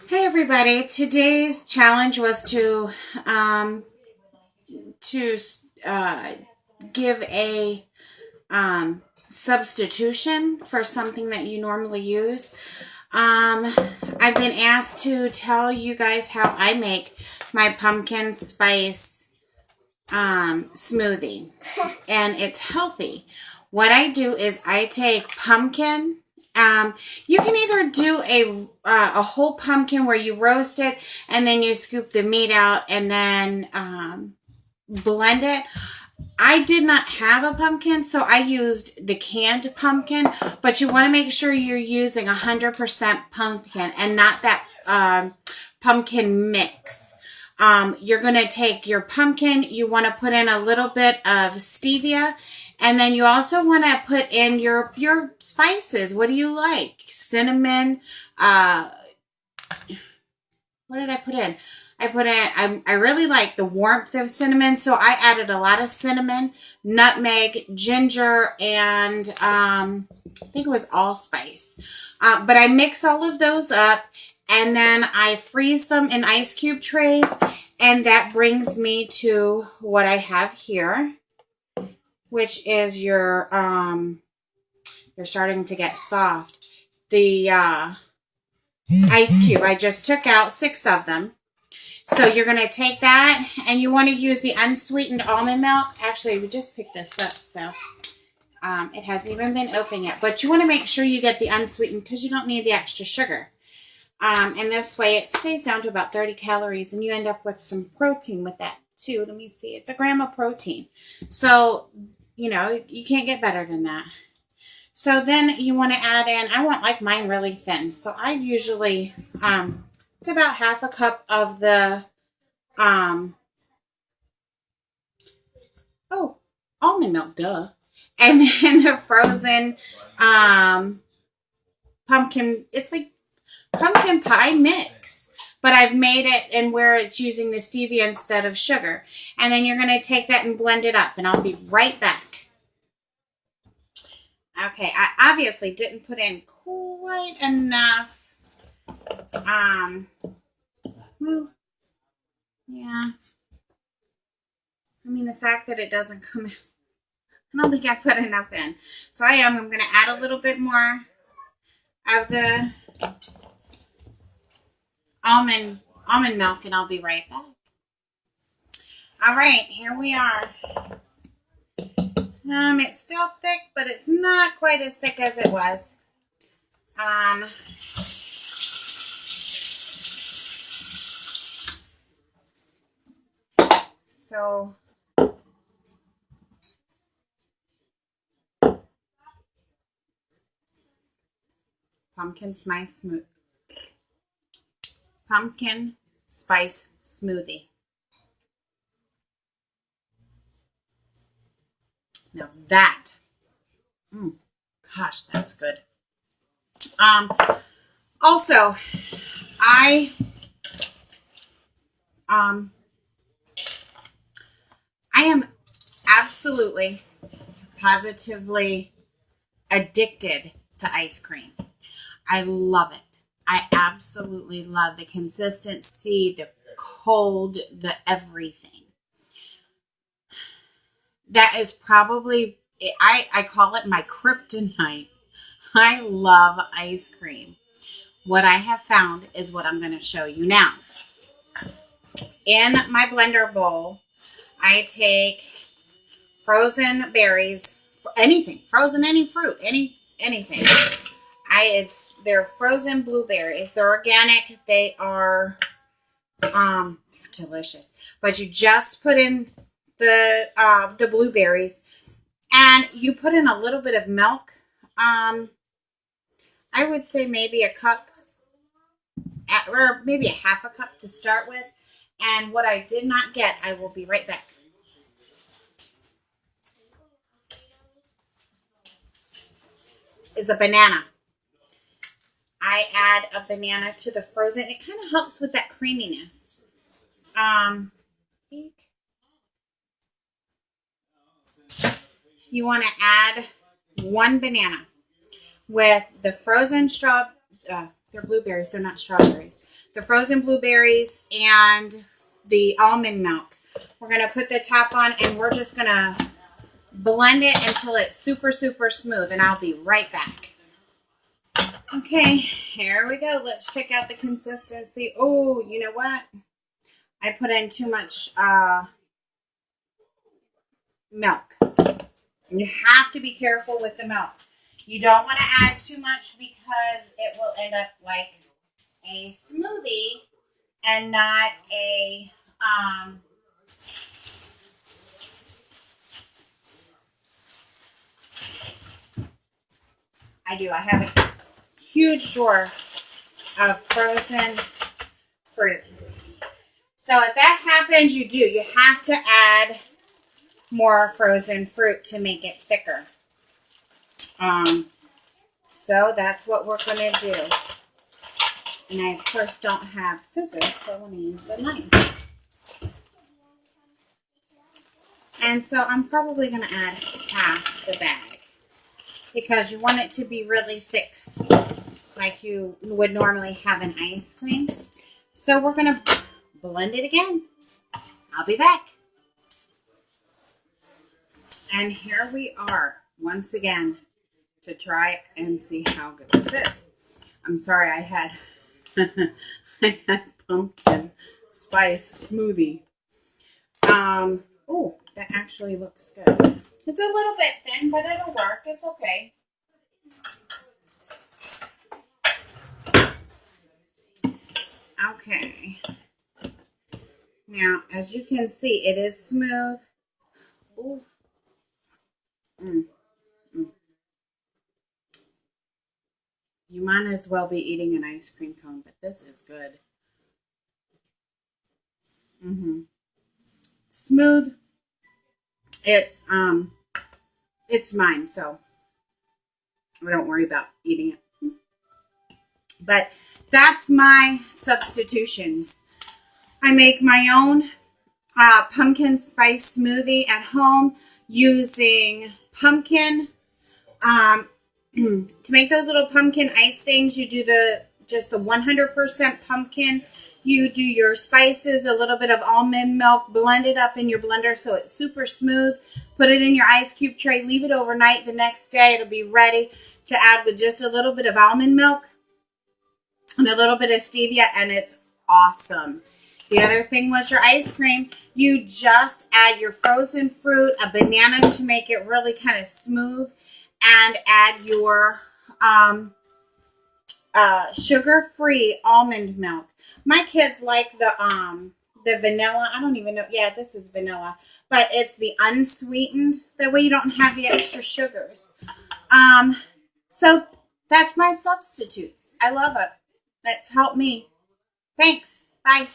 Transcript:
Hey everybody! Today's challenge was to uh, give a substitution for something that you normally use. I've been asked to tell you guys how I make my pumpkin spice smoothie, and it's healthy. What I do is I take pumpkin. You can either do a whole pumpkin where you roast it and then you scoop the meat out and then blend it. I did not have a pumpkin, so I used the canned pumpkin, but you want to make sure you're using 100% pumpkin and not that pumpkin mix. You're going to take your pumpkin, you want to put in a little bit of stevia, and then you also want to put in your spices. What do you like? Cinnamon, what did I put in? I really like the warmth of cinnamon, so I added a lot of cinnamon, nutmeg, ginger, and I think it was allspice. But I mix all of those up, and then I freeze them in ice cube trays, and that brings me to what I have here, which is you're starting to get soft. The ice cube, I just took out 6 of them. So you're going to take that, and you want to use the unsweetened almond milk. Actually, we just picked this up, so it hasn't even been opened yet. But you want to make sure you get the unsweetened because you don't need the extra sugar. And this way it stays down to about 30 calories, and you end up with some protein with that too. Let me see. It's 1 gram of protein. So, you can't get better than that. So then you want to add in, I want like mine really thin. So I usually, it's about half a cup of the, almond milk, duh. And then the frozen, pumpkin, it's like pumpkin pie mix. But I've made it and where it's using the stevia instead of sugar. And then you're going to take that and blend it up. And I'll be right back. Okay, I obviously didn't put in quite enough. Well, yeah. I mean, the fact that it doesn't come out, I don't think I put enough in. So I'm going to add a little bit more of the almond milk, and I'll be right back. All right, here we are. It's still thick, but it's not quite as thick as it was. So pumpkin spice smoothie. Now that, gosh, that's good. Also, I am absolutely, positively addicted to ice cream. I love it. I absolutely love the consistency, the cold, the everything. That is probably, I call it my kryptonite. I love ice cream. What I have found is what I'm going to show you now. In my blender bowl, I take frozen berries, anything, frozen any fruit, anything. They're frozen blueberries. They're organic. They are delicious. But you just put in the blueberries, and you put in a little bit of milk. I would say maybe a cup, or maybe a half a cup to start with. And what I did not get, I will be right back. Is a banana. I add a banana to the frozen. It kind of helps with that creaminess. You want to add 1 banana with the frozen They're blueberries. They're not strawberries. The frozen blueberries and the almond milk. We're going to put the top on and we're just going to blend it until it's super, super smooth. And I'll be right back. Okay, here we go. Let's check out the consistency. Oh, you know what? I put in too much milk. You have to be careful with the milk. You don't want to add too much because it will end up like a smoothie and not a I have a huge drawer of frozen fruit. So if that happens, you have to add more frozen fruit to make it thicker. So that's what we're going to do. And I, of course, don't have scissors, so I'm going to use the knife. And so I'm probably going to add half the bag because you want it to be really thick like you would normally have an ice cream. So we're going to blend it again. I'll be back. And here we are once again to try and see how good this is. I'm sorry, I had pumpkin spice smoothie. Oh, that actually looks good. It's a little bit thin, but it'll work. It's okay. Okay. Now, as you can see, it is smooth. Ooh. You might as well be eating an ice cream cone, but this is good. Smooth. It's mine, so I don't worry about eating it. But that's my substitutions. I make my own pumpkin spice smoothie at home using pumpkin. To make those little pumpkin ice things, you do just the 100% pumpkin. You do your spices, a little bit of almond milk, blend it up in your blender so it's super smooth. Put it in your ice cube tray, leave it overnight. The next day it'll be ready to add with just a little bit of almond milk and a little bit of stevia, and it's awesome. The other thing was your ice cream. You just add your frozen fruit, a banana to make it really kind of smooth, and add your sugar-free almond milk. My kids like the vanilla. I don't even know. Yeah, this is vanilla, but it's the unsweetened. That way you don't have the extra sugars. So that's my substitutes. I love it. That's helped me. Thanks. Bye.